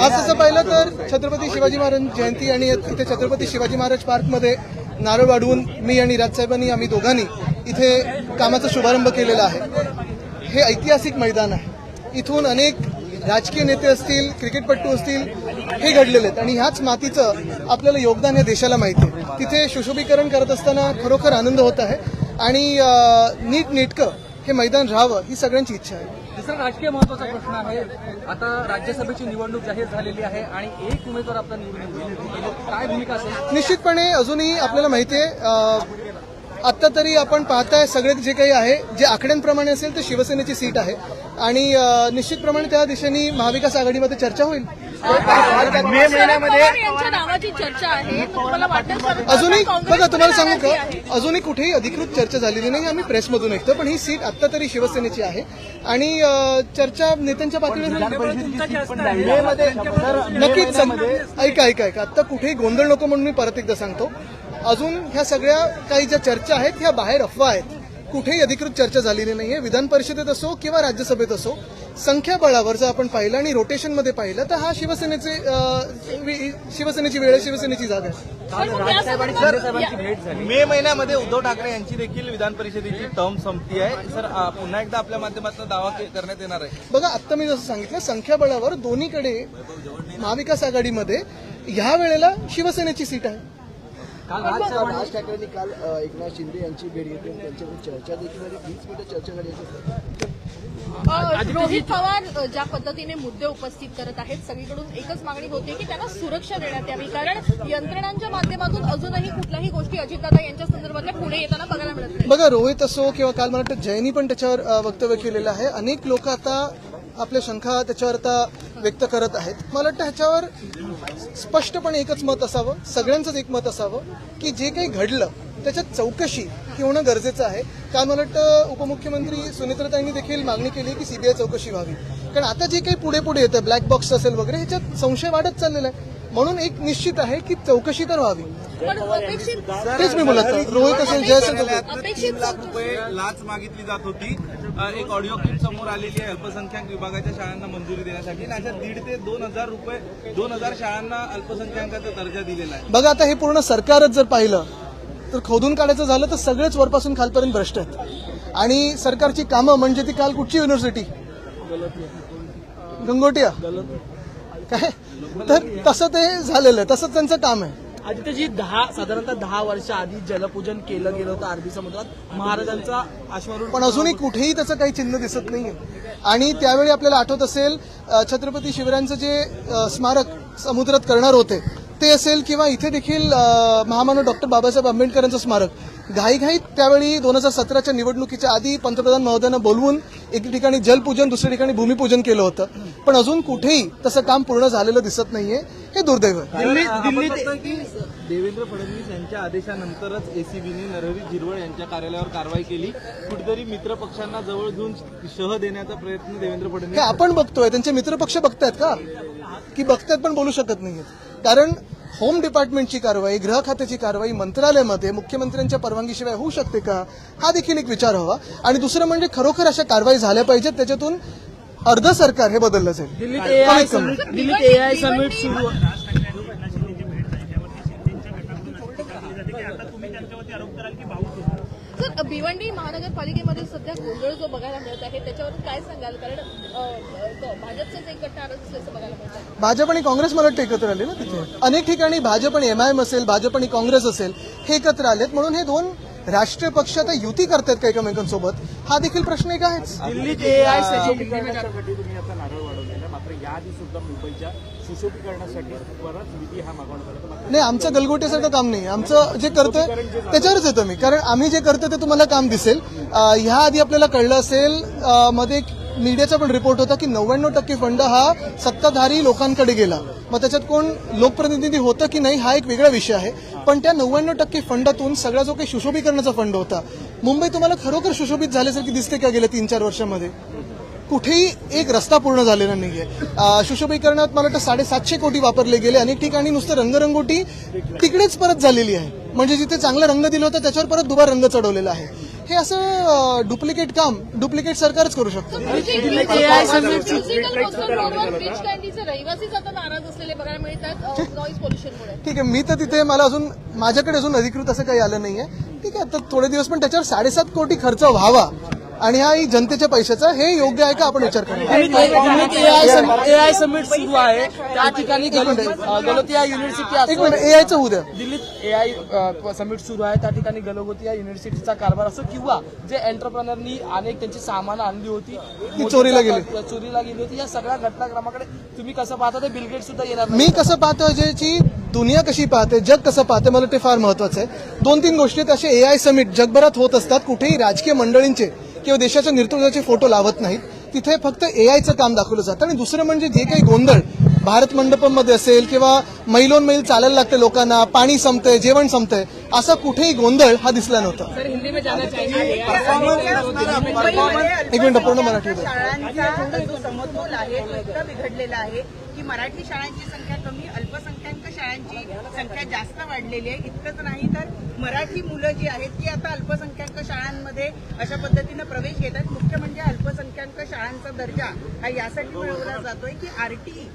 आज तसं पाहिलं तर छत्रपती शिवाजी महाराज जयंती आणि इथे छत्रपती शिवाजी महाराज पार्कमध्ये नारळ वाढवून मी आणि राजसाहेबांनी आम्ही दोघांनी इथे कामाचा शुभारंभ केलेला आहे. हे ऐतिहासिक मैदान आहे. इथून अनेक राजकीय नेते असतील, क्रिकेटपटू असतील, हे घडलेले आहेत आणि ह्याच मातीचं आपल्याला योगदान या देशाला माहिती आहे. तिथे सुशोभीकरण करत असताना खरोखर आनंद होत आहे आणि नीटनेटकं हे मैदान राहावं ही सगळ्यांची इच्छा आहे. दुसरा राजकीय महत्वाचा प्रश्न आहे. आता राज्यसभेची निवडणूक जाहीर झालेली आहे आणि एक उमेदवार आपला निवडून गेले, काय भूमिका असेल? निश्चितपणे अजूनही आपल्याला माहिती आहे, आत्ता तरी आपण पाहताय सगळे जे काही आहे, जे आकड्यांप्रमाणे असेल ते शिवसेनेची सीट आहे आणि निश्चितप्रमाणे त्या दिशेने महाविकास आघाडीमध्ये चर्चा होईल. मे महिन्यामध्ये यांच्या नावाची चर्चा आहे. तुम्हाला वाटतं अजूनही बघा, तुम्हाला सांगू का, अजूनही कुठेही अधिकृत चर्चा झालेली नाही. आम्ही प्रेसमधून ऐकतो, पण ही सीट आत्ता तरी शिवसेनेची आहे आणि चर्चा नेत्यांच्या पातळीवर नक्कीच. ऐका आत्ता कुठेही गोंधळ नको म्हणून मी परत एकदा सांगतो, अजून ह्या सगळ्या काही ज्या चर्चा आहेत ह्या बाहेर अफवा आहेत. कुठेही अधिकृत चर्चा झालेली नाहीये. विधान परिषदेत असो किंवा राज्यसभेत असो, संख्याबळावर जर आपण पाहिलं आणि रोटेशनमध्ये पाहिलं तर हा शिवसेनेची वेळ, शिवसेनेची जागा आहे. मे महिन्यामध्ये उद्धव ठाकरे यांची देखील विधान परिषदेची टर्म संपती आहे. सर, पुन्हा एकदा आपल्या माध्यमातून दावा करण्यात येणार आहे. बघा, आत्ता मी जसं सांगितलं, संख्याबळावर दोन्हीकडे महाविकास आघाडीमध्ये ह्या वेळेला शिवसेनेची सीट आहे. राज ठाकरेंनी काल एकनाथ शिंदे यांची भेट घेतली, त्यांच्यावर चर्चा देखील झाली. 20 मिनिटं चर्चा झाली. रोहित पवार ज्या पद्धतीने मुद्दे उपस्थित करत आहेत, सगळीकडून एकच मागणी होती की त्यांना सुरक्षा देण्यात यावी, कारण यंत्रणांच्या माध्यमातून अजूनही कुठल्याही गोष्टी अजितदादा यांच्या संदर्भातल्या पुढे येताना बघायला मिळत नाही. बघा, रोहित असो किंवा काल मला वाटतं जयनी पण त्याच्यावर वक्तव्य केलेलं आहे. अनेक लोक आता आपल्या शंका त्याच्यावर आता व्यक्त करत आहेत. मला वाटतं ह्याच्यावर स्पष्टपणे एकच मत असावं, सगळ्यांचंच एक मत असावं की जे काही घडलं त्याच्यात चौकशी होणं गरजेचं आहे. काल मला वाटतं उपमुख्यमंत्री सुनेत्राताईंनी देखील मागणी केली की सीबीआय चौकशी व्हावी, कारण आता जे काही पुढे येतं, ब्लॅक बॉक्स असेल वगैरे, ह्याच्यात संशय वाढत चाललेला आहे. म्हणून एक निश्चित आहे की चौकशी तर व्हावी. तेच मी बोलत होतो. रोहित असेल, जय असेल, 3 लाख रुपये लाच मागितली जात होती. एक ऑडिओ क्लिप समोर आलेली आहे अल्पसंख्याक विभागाच्या शाळांना मंजुरी देण्यासाठी. अशा 1,500 ते 2,000 रुपये 2,000 शाळांना अल्पसंख्याकाचा दर्जा दिलेला आहे. बघा, आता हे पूर्ण सरकारच जर पाहिलं तर खोदून काढायचं झालं तर सगळेच वरपासून खालपर्यंत भ्रष्ट आहेत. आणि सरकारची कामं म्हणजे ती काल कुठची युनिव्हर्सिटी, गंगोटिया काय, तर तसं ते झालेलं आहे, तसंच त्यांचं काम आहे. आदित्यजी, साधारणतः 10 वर्ष आधी जलपूजन केलं गेलं होतं अरबी समुद्रात महाराजांचा अश्वारूढ, पण अजूनही कुठेही त्याचं काही चिन्ह दिसत नाहीये. आणि त्यावेळी आपल्याला आठवत असेल, छत्रपती शिवरायांचं जे स्मारक समुद्रात करणार होते ते असेल किंवा इथे देखील महामानव डॉक्टर बाबासाहेब आंबेडकरांचं स्मारक, घाईघाईत त्यावेळी 2017च्या निवडणुकीच्या आधी पंतप्रधान महोदयांना बोलवून एक ठिकाणी जलपूजन, दुसऱ्या ठिकाणी भूमिपूजन केलं होतं. पण अजून कुठेही तसं काम पूर्ण झालेलं दिसत नाहीये. हे दुर्दैव आहे. देवेंद्र फडणवीस यांच्या आदेशानंतरच एसीबीने नरहरी झिरवळ यांच्या कार्यालयावर कारवाई केली. कुठेतरी मित्रपक्षांना जवळ घेऊन शह देण्याचा प्रयत्न देवेंद्र फडणवीस. हे आपण बघतोय, त्यांचे मित्रपक्ष बघतायत का, की बघतायत पण बोलू शकत नाहीयेत. कारण होम डिपार्टमेंटची कारवाई, गृह खात्याची कारवाई मुख्यमंत्र्यांच्या परवानगीशिवाय होऊ शकते का, हा देखील एक विचार हवा. आणि दुसरं म्हणजे खरोखर अशा कारवाई झाल्या पाहिजेत, त्याच्यातून अर्ध सरकार हे बदललं जाईल. दिल्लीत एआय समिट सुरू. सर, भिवंडी महानगरपालिकेमध्ये सध्या गोंधळ जो बघायला मिळत आहे त्याच्यावर काय सांगाल, कारण भाजपचेच एक गट नाराज असल्याचं बघायला मिळत आहे. भाजप आणि काँग्रेस मला वाटतं एकत्र आले ना तिथे. अनेक ठिकाणी भाजप आणि एमआयएम असेल, भाजप आणि काँग्रेस असेल, हे एकत्र आलेत. म्हणून हे दोन राष्ट्रीय पक्ष आता युती करतायत का एकमेकांसोबत, हा देखील प्रश्न एक आहेच. दिल्लीत एआय तुम्ही आता नारळ वाढवलेला, मात्र याआधी सुद्धा मुंबईच्या सुशोभीकरणासाठी परत निधी हा मागवण्यात आला. नाही, आमचं गलगोट्यासारखं काम नाही. आमचं जे करतोय त्याच्यावरच येतो मी, कारण आम्ही जे करतो ते तुम्हाला काम दिसेल. ह्या आधी आपल्याला कळलं असेल, मध्ये एक मीडियाचा पण रिपोर्ट होता की 99% फंड हा सत्ताधारी लोकांकडे गेला. मग त्याच्यात कोण लोकप्रतिनिधी होतं की नाही हा एक वेगळा विषय आहे. पण त्या 99% फंडातून सगळा जो काही सुशोभीकरणाचा फंड होता, मुंबई तुम्हाला खरोखर सुशोभित झाल्यासारखी दिसते का गेल्या 3-4 वर्षामध्ये? कुठेही एक रस्ता पूर्ण झालेला नाहीये. सुशोभीकरणात मला वाटतं 750 कोटी वापरले गेले. अनेक ठिकाणी नुसतं रंगरंगोटी तिकडेच परत झालेली आहे. म्हणजे जिथे चांगला रंग दिला होता त्याच्यावर परत दुबार रंग चढवलेला आहे. हे असं डुप्लिकेट काम डुप्लिकेट सरकारच करू शकतो. बीच कँडीचे रहिवासीच आता नाराज असलेले बघायला मिळतात नॉईज पोल्युशनमुळे. ठीक आहे, मी तर तिथे मला अजून माझ्याकडे अजून अधिकृत असं काही आलं नाहीये. ठीक आहे, आता थोडे दिवस पण त्याच्यावर 7.5 कोटी खर्च व्हावा आणि हा ही जनतेच्या पैशाचा, हे योग्य आहे का आपण विचार करूया. एआय समिट सुरू आहे त्या ठिकाणी गलोतिया युनिव्हर्सिटी एक मिनिट, एआयचं होऊ द्या. दिल्लीत एआय समिट सुरू आहे त्या ठिकाणी गलोतिया युनिव्हर्सिटीचा कारभार असो किंवा जे एंटरप्रेनरनी अनेक त्यांची सामानं आणली होती ती चोरीला गेली होती, या सगळ्या घटनाक्रमाकडे तुम्ही कसं पाहता? ते बिल गेट्स सुद्धा येणार मी कसं पाहतो ज्याची दुनिया कशी पाहते, जग कसं पाहते, मला ते फार महत्वाचं आहे. 2-3 गोष्टी असे एआय समिट जगभरात होत असतात. कुठेही राजकीय मंडळींचे किंवा देशाच्या नेतृत्वाचे फोटो लावत नाहीत. तिथे फक्त एआयचं काम दाखवलं जातं. आणि दुसरं म्हणजे जे काही गोंधळ भारत मंडपमध्ये असेल किंवा मैलोन मैल चालायला लागते लोकांना, पाणी संपतंय, जेवण संपतंय, असा कुठेही गोंधळ हा दिसला नव्हता. एक मिनिट, पूर्ण मराठी होतं. शाळांचा जो समतोल आहे तो इतका बिघडलेला आहे की मराठी शाळांची संख्या कमी, अल्पसंख्याक शाळांची संख्या जास्त वाढलेली आहे. इतकंच नाही तर मराठी मुलं जी आहेत ती आता अल्पसंख्याक शाळांमध्ये अशा पद्धतीनं प्रवेश घेत आहेत. मुख्य म्हणजे अल्पसंख्याक शाळांचा दर्जा हा यासाठी मिळवला जातोय की आरटी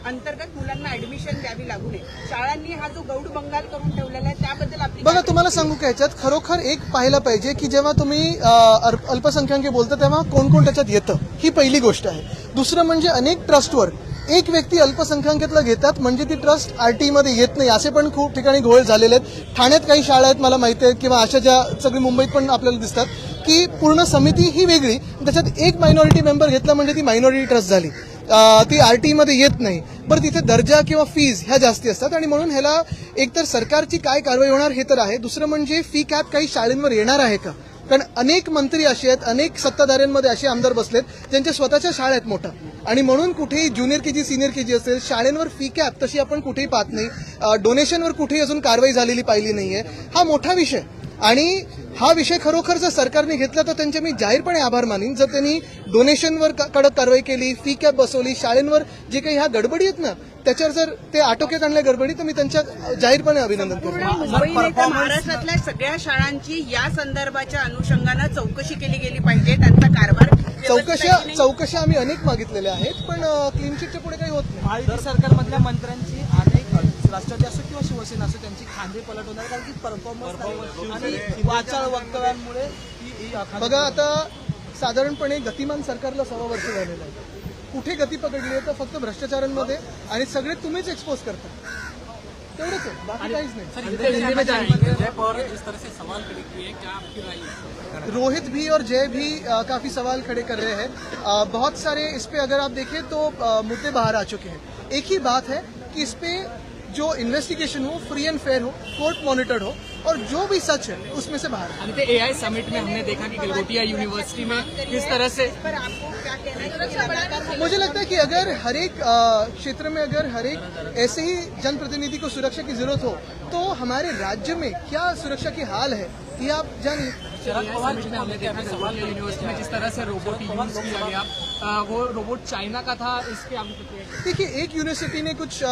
अंतर्गत मुलांना ऍडमिशन द्यावी लागू नये. शाळांनी हा जो गौड बंगाल करून ठेवलेला आहे त्याबद्दल आपली बघा, तुम्हाला सांगू का, याच्यात खरोखर एक पाहायला पाहिजे की जेव्हा तुम्ही अल्पसंख्याक बोलता तेव्हा कोण कोण त्याच्यात येतं, ही पहिली गोष्ट आहे. दुसरं म्हणजे अनेक ट्रस्टवर एक व्यक्ती अल्पसंख्याकातला घेतात म्हणजे ती ट्रस्ट आरटी मध्ये येत नाही, असे पण खूप ठिकाणी घोळ झालेले आहेत. ठाण्यात काही शाळा आहेत मला माहिती आहेत, किंवा अशा ज्या सगळी मुंबईत पण आपल्याला दिसतात की पूर्ण समिती ही वेगळी, त्याच्यात एक मायनॉरिटी मेंबर घेतला म्हणजे ती मायनॉरिटी ट्रस्ट झाली, ती आरटी मध्ये येत नाही. बरं, तिथे दर्जा किंवा फीज ह्या जास्ती असतात आणि म्हणून ह्याला एकतर सरकारची काय कारवाई होणार हे तर आहे. दुसरं म्हणजे फी कॅप काही शाळेंवर येणार आहे का? कारण अनेक मंत्री असे आहेत, अनेक सत्ताधाऱ्यांमध्ये असे आमदार बसलेत ज्यांच्या स्वतःच्या शाळा आहेत मोठ्या, आणि म्हणून कुठेही ज्युनियर केजी सिनियर केजी असेल शाळेंवर फी कॅप तशी आपण कुठेही पाहत नाही. डोनेशनवर कुठेही अजून कारवाई झालेली पाहिली नाहीये. हा मोठा विषय, आणि हा विषय खरोखर जर सरकारने घेतला तर त्यांचे मी जाहीरपणे आभार मानीन. जर त्यांनी डोनेशनवर कडक कारवाई केली, फी कॅप बसवली, शाळेंवर जे काही ह्या गडबडी आहेत ना त्याच्यावर जर ते आटोक्यात आणल्या गडबडी, तर मी त्यांच्या जाहीरपणे अभिनंदन करतो. मुंबईने तर महाराष्ट्रातल्या सगळ्या शाळांची या संदर्भाच्या अनुषंगानं चौकशी केली गेली पाहिजे. त्यांचा कारभार चौकशा आम्ही अनेक मागितलेल्या आहेत, पण क्लीन चिटच्या पुढे काही होत नाही. महायुती सरकारमधल्या मंत्र्यांची अनेक राष्ट्रवादी असो किंवा शिवसेना असो त्यांची खांदे पलट होणार, कारण की परफॉर्मन्स आणि वाचाळ वक्तव्यांमुळे बघा, आता साधारणपणे गतिमान सरकारला 6 वर्ष झालेलं आहे. कुठे गती पकडली आहे तर फक्त भ्रष्टाचारांमध्ये, आणि सगळे तुम्हीच एक्सपोज करता, तेवढंच आहे, बाकी काहीच नाही. रोहित भी और जय भी काफी सवाल खड़े कर रहे हैं. बहुत सारे इस पे अगर आप देखें तो मुद्दे बाहर आ चुके हैं. एक ही बात है कि इस पे जो इन्वेस्टिगेशन हो फ्री एंड फेयर हो, कोर्ट मॉनिटर्ड हो, और जो भी सच है उसमें से बाहर. आणि ते एआय समिट में हमने देखा कि गलगोटिया यूनिवर्सिटी में किस तरह से मुझे लगता है कि अगर हर एक क्षेत्र में अगर हर एक ऐसे ही जनप्रतिनिधि को सुरक्षा की जरूरत हो तो हमारे राज्य में क्या सुरक्षा की हाल है ये आप जानिए. शरद पवार ने हमने देखा गलगोटिया यूनिवर्सिटी में जिस तरह से रोबोट यूज किया गया, वो रोबोट चाइना का था, इस पे आपकी प्रतिक्रिया? देखिए, एक यूनिवर्सिटी ने कुछ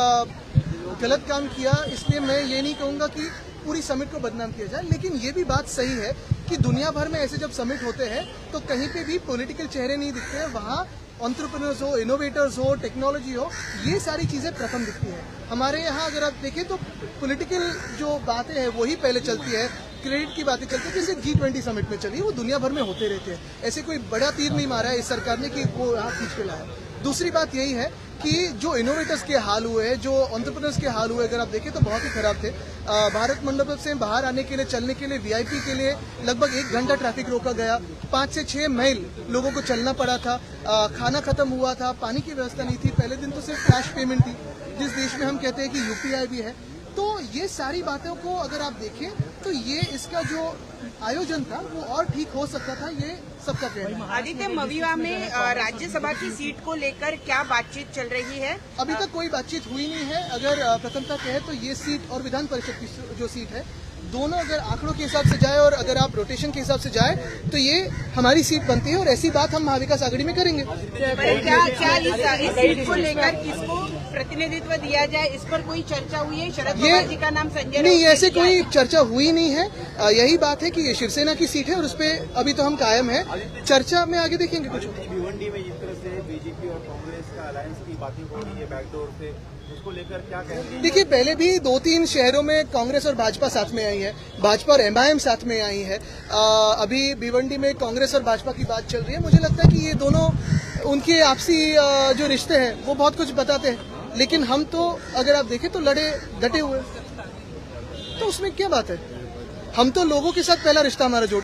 गलत काम किया, इसलिए मैं ये नहीं कहूंगा कि पूरी समिट को बदनाम किया जाए, लेकिन ये भी बात सही है कि दुनिया भर में ऐसे जब समिट होते हैं तो कहीं पे भी पॉलिटिकल चेहरे नहीं दिखते हैं. वहाँ एंटरप्रेन्योर्स हो, इनोवेटर्स हो, टेक्नोलॉजी हो, ये सारी चीजें प्रथम दिखती है. हमारे यहाँ अगर आप देखें तो पॉलिटिकल जो बातें हैं वही पहले चलती है, क्रेडिट की बातें चलती है, जैसे G20 समिट में चली, वो दुनिया भर में होते रहते हैं. ऐसे कोई बड़ा तीर नहीं मारा है इस सरकार ने कि वो हाथ खींच के लाया. दूसरी बात यही है कि जो इनोवेटर्स के हाल हुए, जो एंटरप्रेन्योर्स के हाल हुए, अगर आप देखें तो बहुत ही खराब थे. भारत मंडप से बाहर आने के लिए, चलने के लिए, VIP के लिए लगभग 1 घंटा ट्रैफिक रोका गया. 5 से 6 माइल लोगों को चलना पड़ा था. खाना खत्म हुआ था, पानी की व्यवस्था नहीं थी. पहले दिन तो सिर्फ कैश पेमेंट थी, जिस देश में हम कहते हैं कि UPI भी है. तो ये सारी बातों को अगर आप देखें तो ये इसका जो आयोजन था वो और ठीक हो सकता था, ये सबका कहना है. आदित्य, मविवा में राज्यसभा की सीट को लेकर क्या बातचीत चल रही है? अभी तक कोई बातचीत हुई नहीं है. अगर प्रथमता कहे तो ये सीट और विधान परिषद की जो सीट है दोनों अगर आंकड़ों के हिसाब से जाए और अगर आप रोटेशन के हिसाब से जाए तो ये हमारी सीट बनती है और ऐसी बात हम महाविकास आघाड़ी में करेंगे। पर क्या इस सीट को लेकर किसको प्रतिनिधित्व दिया जाए, इस पर कोई चर्चा हुई है? शरद पवार जी का नाम संजय नहीं, राउत ऐसे ने कोई किया चर्चा हुई नहीं है। यही बात है कि ये शिवसेना की सीट है और उस पर अभी तो हम कायम है। चर्चा में आगे देखेंगे कुछ। भिवंडी में जिस तरह से बीजेपी और कांग्रेस का अलायंस की बातें हो रही है बैकडोर से, उसको लेकर क्या कहेंगे? देखिए, पहले भी 2-3 शहरों में कांग्रेस और भाजपा साथ में आई है, भाजपा और एमआईएम साथ में आई है। अभी भिवंडी में कांग्रेस और भाजपा की बात चल रही है। मुझे लगता है कि ये दोनों उनके आपसी जो रिश्ते हैं वो बहुत कुछ बताते हैं, लेकिन हम तो अगर आप देखें तो लड़े डटे हुए, तो उसमें क्या बात है? हम तो लोगों के साथ पहला रिश्ता हमारा जोड़